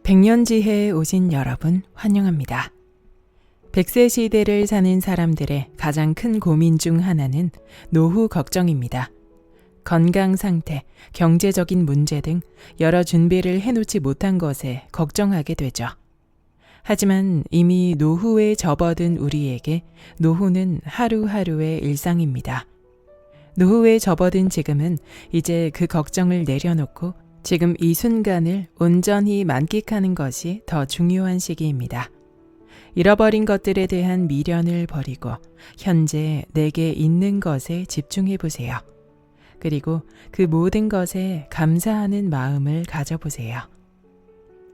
백년지혜에 오신 여러분 환영합니다. 100세 시대를 사는 사람들의 가장 큰 고민 중 하나는 노후 걱정입니다. 건강 상태, 경제적인 문제 등 여러 준비를 해놓지 못한 것에 걱정하게 되죠. 하지만 이미 노후에 접어든 우리에게 노후는 하루하루의 일상입니다. 노후에 접어든 지금은 이제 그 걱정을 내려놓고 지금 이 순간을 온전히 만끽하는 것이 더 중요한 시기입니다. 잃어버린 것들에 대한 미련을 버리고 현재 내게 있는 것에 집중해 보세요. 그리고 그 모든 것에 감사하는 마음을 가져보세요.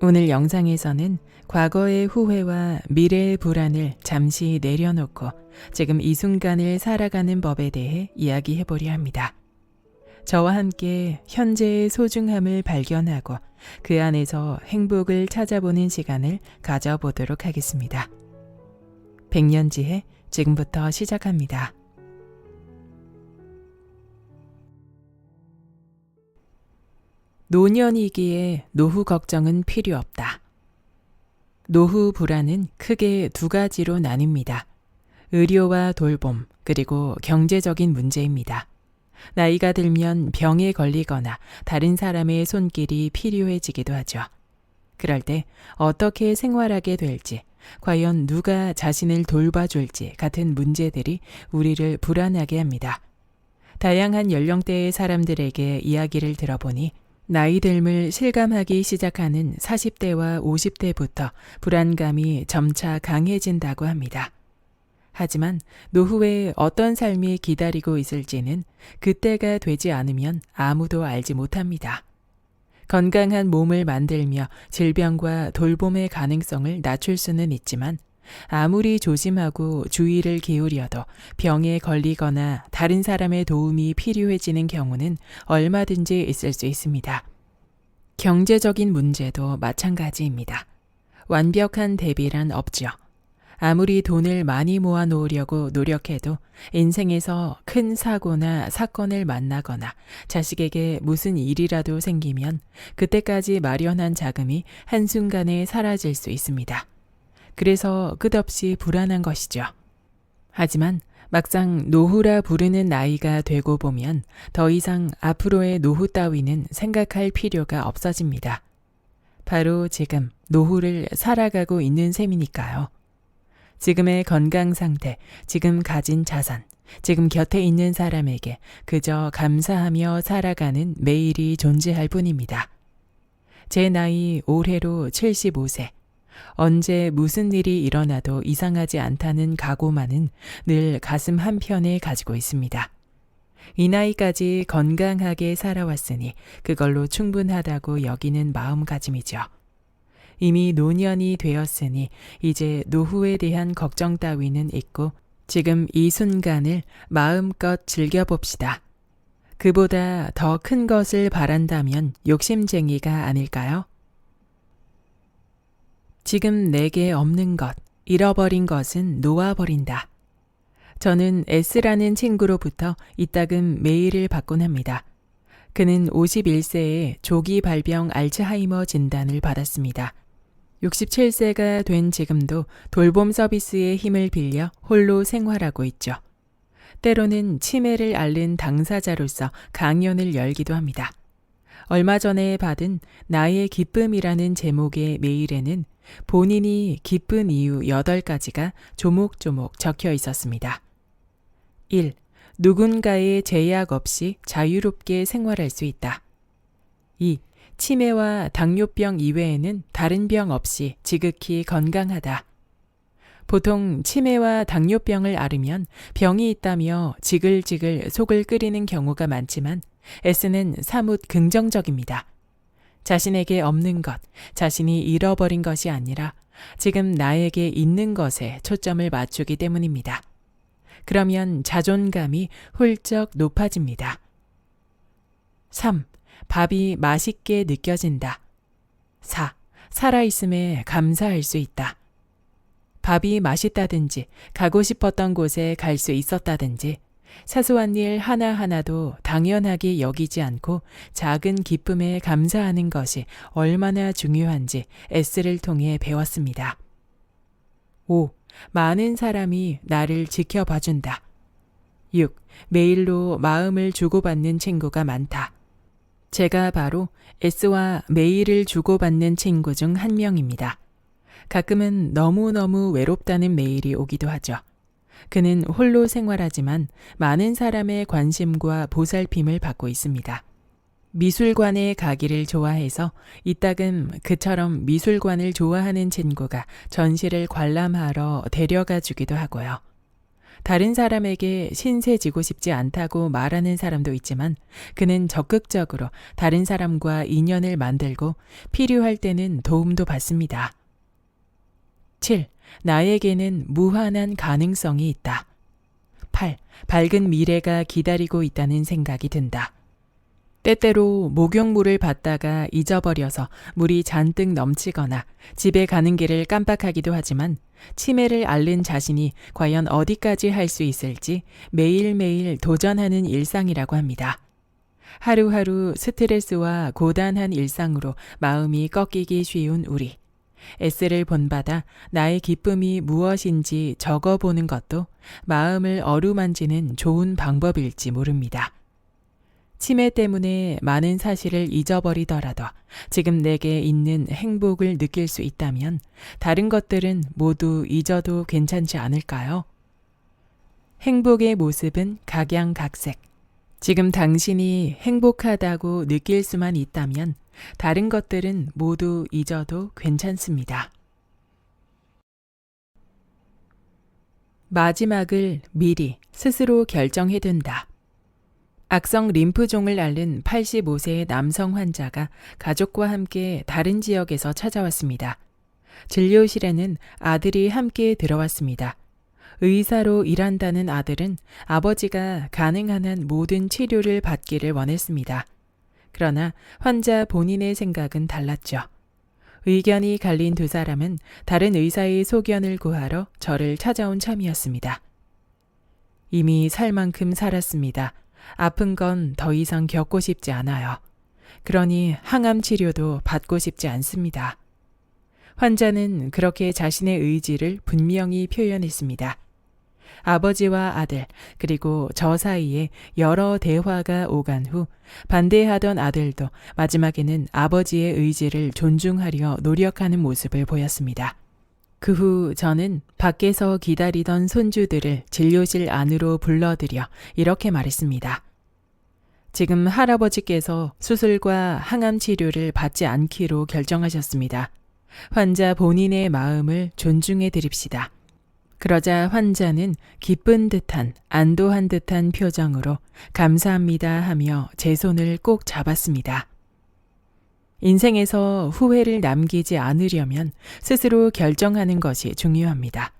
오늘 영상에서는 과거의 후회와 미래의 불안을 잠시 내려놓고 지금 이 순간을 살아가는 법에 대해 이야기해 보려 합니다. 저와 함께 현재의 소중함을 발견하고 그 안에서 행복을 찾아보는 시간을 가져보도록 하겠습니다. 백년지혜 지금부터 시작합니다. 노년이기에 노후 걱정은 필요 없다. 노후 불안은 크게 두 가지로 나뉩니다. 의료와 돌봄, 그리고 경제적인 문제입니다. 나이가 들면 병에 걸리거나 다른 사람의 손길이 필요해지기도 하죠. 그럴 때 어떻게 생활하게 될지, 과연 누가 자신을 돌봐줄지 같은 문제들이 우리를 불안하게 합니다. 다양한 연령대의 사람들에게 이야기를 들어보니 나이 듦을 실감하기 시작하는 40대와 50대부터 불안감이 점차 강해진다고 합니다. 하지만 노후에 어떤 삶이 기다리고 있을지는 그때가 되지 않으면 아무도 알지 못합니다. 건강한 몸을 만들며 질병과 돌봄의 가능성을 낮출 수는 있지만 아무리 조심하고 주의를 기울여도 병에 걸리거나 다른 사람의 도움이 필요해지는 경우는 얼마든지 있을 수 있습니다. 경제적인 문제도 마찬가지입니다. 완벽한 대비란 없죠. 아무리 돈을 많이 모아 놓으려고 노력해도 인생에서 큰 사고나 사건을 만나거나 자식에게 무슨 일이라도 생기면 그때까지 마련한 자금이 한순간에 사라질 수 있습니다. 그래서 끝없이 불안한 것이죠. 하지만 막상 노후라 부르는 나이가 되고 보면 더 이상 앞으로의 노후 따위는 생각할 필요가 없어집니다. 바로 지금 노후를 살아가고 있는 셈이니까요. 지금의 건강 상태, 지금 가진 자산, 지금 곁에 있는 사람에게 그저 감사하며 살아가는 매일이 존재할 뿐입니다. 제 나이 올해로 75세. 언제 무슨 일이 일어나도 이상하지 않다는 각오만은 늘 가슴 한편에 가지고 있습니다. 이 나이까지 건강하게 살아왔으니 그걸로 충분하다고 여기는 마음가짐이죠. 이미 노년이 되었으니 이제 노후에 대한 걱정 따위는 있고 지금 이 순간을 마음껏 즐겨봅시다. 그보다 더 큰 것을 바란다면 욕심쟁이가 아닐까요? 지금 내게 없는 것, 잃어버린 것은 놓아버린다. 저는 S라는 친구로부터 이따금 메일을 받곤 합니다. 그는 51세에 조기 발병 알츠하이머 진단을 받았습니다. 67세가 된 지금도 돌봄 서비스의 힘을 빌려 홀로 생활하고 있죠. 때로는 치매를 앓는 당사자로서 강연을 열기도 합니다. 얼마 전에 받은 나의 기쁨이라는 제목의 메일에는 본인이 기쁜 이유 8가지가 조목조목 적혀 있었습니다. 1. 누군가의 제약 없이 자유롭게 생활할 수 있다. 2. 치매와 당뇨병 이외에는 다른 병 없이 지극히 건강하다. 보통 치매와 당뇨병을 앓으면 병이 있다며 지글지글 속을 끓이는 경우가 많지만 S는 사뭇 긍정적입니다. 자신에게 없는 것, 자신이 잃어버린 것이 아니라 지금 나에게 있는 것에 초점을 맞추기 때문입니다. 그러면 자존감이 훌쩍 높아집니다. 3. 밥이 맛있게 느껴진다. 4. 살아있음에 감사할 수 있다. 밥이 맛있다든지 가고 싶었던 곳에 갈 수 있었다든지 사소한 일 하나하나도 당연하게 여기지 않고 작은 기쁨에 감사하는 것이 얼마나 중요한지 S를 통해 배웠습니다. 5. 많은 사람이 나를 지켜봐준다. 6. 메일로 마음을 주고받는 친구가 많다. 제가 바로 S와 메일을 주고받는 친구 중 한 명입니다. 가끔은 너무너무 외롭다는 메일이 오기도 하죠. 그는 홀로 생활하지만 많은 사람의 관심과 보살핌을 받고 있습니다. 미술관에 가기를 좋아해서 이따금 그처럼 미술관을 좋아하는 친구가 전시를 관람하러 데려가 주기도 하고요. 다른 사람에게 신세지고 싶지 않다고 말하는 사람도 있지만 그는 적극적으로 다른 사람과 인연을 만들고 필요할 때는 도움도 받습니다. 7. 나에게는 무한한 가능성이 있다. 8. 밝은 미래가 기다리고 있다는 생각이 든다. 때때로 목욕물을 받다가 잊어버려서 물이 잔뜩 넘치거나 집에 가는 길을 깜빡하기도 하지만 치매를 앓는 자신이 과연 어디까지 할 수 있을지 매일매일 도전하는 일상이라고 합니다. 하루하루 스트레스와 고단한 일상으로 마음이 꺾이기 쉬운 우리. S를 본받아 나의 기쁨이 무엇인지 적어보는 것도 마음을 어루만지는 좋은 방법일지 모릅니다. 치매 때문에 많은 사실을 잊어버리더라도 지금 내게 있는 행복을 느낄 수 있다면 다른 것들은 모두 잊어도 괜찮지 않을까요? 행복의 모습은 각양각색. 지금 당신이 행복하다고 느낄 수만 있다면 다른 것들은 모두 잊어도 괜찮습니다. 마지막을 미리 스스로 결정해둔다. 악성 림프종을 앓는 85세의 남성 환자가 가족과 함께 다른 지역에서 찾아왔습니다. 진료실에는 아들이 함께 들어왔습니다. 의사로 일한다는 아들은 아버지가 가능한 한 모든 치료를 받기를 원했습니다. 그러나 환자 본인의 생각은 달랐죠. 의견이 갈린 두 사람은 다른 의사의 소견을 구하러 저를 찾아온 참이었습니다. 이미 살 만큼 살았습니다. 아픈 건 더 이상 겪고 싶지 않아요. 그러니 항암 치료도 받고 싶지 않습니다. 환자는 그렇게 자신의 의지를 분명히 표현했습니다. 아버지와 아들, 그리고 저 사이에 여러 대화가 오간 후 반대하던 아들도 마지막에는 아버지의 의지를 존중하려 노력하는 모습을 보였습니다. 그 후 저는 밖에서 기다리던 손주들을 진료실 안으로 불러들여 이렇게 말했습니다. 지금 할아버지께서 수술과 항암 치료를 받지 않기로 결정하셨습니다. 환자 본인의 마음을 존중해 드립시다. 그러자 환자는 기쁜 듯한 안도한 듯한 표정으로 감사합니다 하며 제 손을 꼭 잡았습니다. 인생에서 후회를 남기지 않으려면 스스로 결정하는 것이 중요합니다.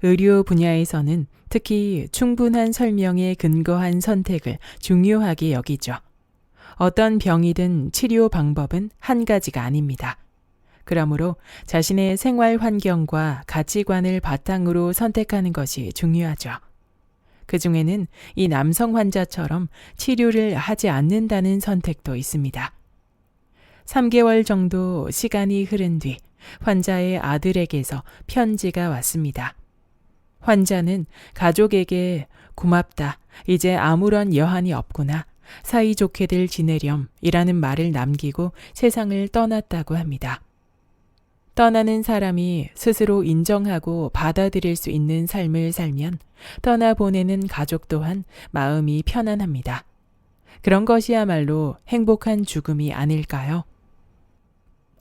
의료 분야에서는 특히 충분한 설명에 근거한 선택을 중요하게 여기죠. 어떤 병이든 치료 방법은 한 가지가 아닙니다. 그러므로 자신의 생활 환경과 가치관을 바탕으로 선택하는 것이 중요하죠. 그 중에는 이 남성 환자처럼 치료를 하지 않는다는 선택도 있습니다. 3개월 정도 시간이 흐른 뒤 환자의 아들에게서 편지가 왔습니다. 환자는 가족에게 고맙다, 이제 아무런 여한이 없구나, 사이좋게들 지내렴 이라는 말을 남기고 세상을 떠났다고 합니다. 떠나는 사람이 스스로 인정하고 받아들일 수 있는 삶을 살면 떠나보내는 가족 또한 마음이 편안합니다. 그런 것이야말로 행복한 죽음이 아닐까요?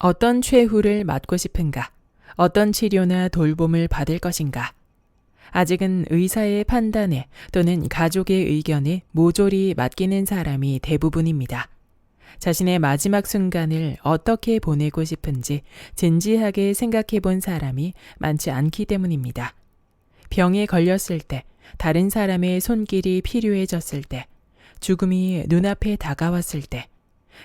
어떤 최후를 맞고 싶은가? 어떤 치료나 돌봄을 받을 것인가? 아직은 의사의 판단에 또는 가족의 의견에 모조리 맡기는 사람이 대부분입니다. 자신의 마지막 순간을 어떻게 보내고 싶은지 진지하게 생각해 본 사람이 많지 않기 때문입니다. 병에 걸렸을 때, 다른 사람의 손길이 필요해졌을 때, 죽음이 눈앞에 다가왔을 때,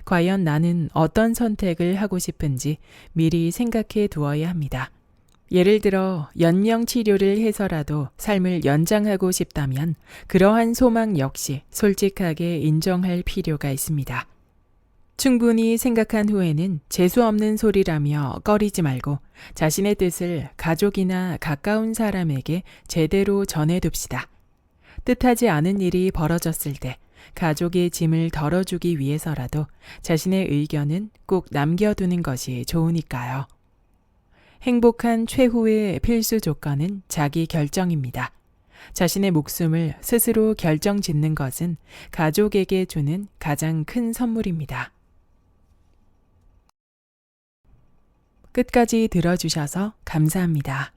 과연 나는 어떤 선택을 하고 싶은지 미리 생각해 두어야 합니다. 예를 들어 연명 치료를 해서라도 삶을 연장하고 싶다면 그러한 소망 역시 솔직하게 인정할 필요가 있습니다. 충분히 생각한 후에는 재수 없는 소리라며 꺼리지 말고 자신의 뜻을 가족이나 가까운 사람에게 제대로 전해둡시다. 뜻하지 않은 일이 벌어졌을 때 가족의 짐을 덜어주기 위해서라도 자신의 의견은 꼭 남겨두는 것이 좋으니까요. 행복한 최후의 필수 조건은 자기 결정입니다. 자신의 목숨을 스스로 결정짓는 것은 가족에게 주는 가장 큰 선물입니다. 끝까지 들어주셔서 감사합니다.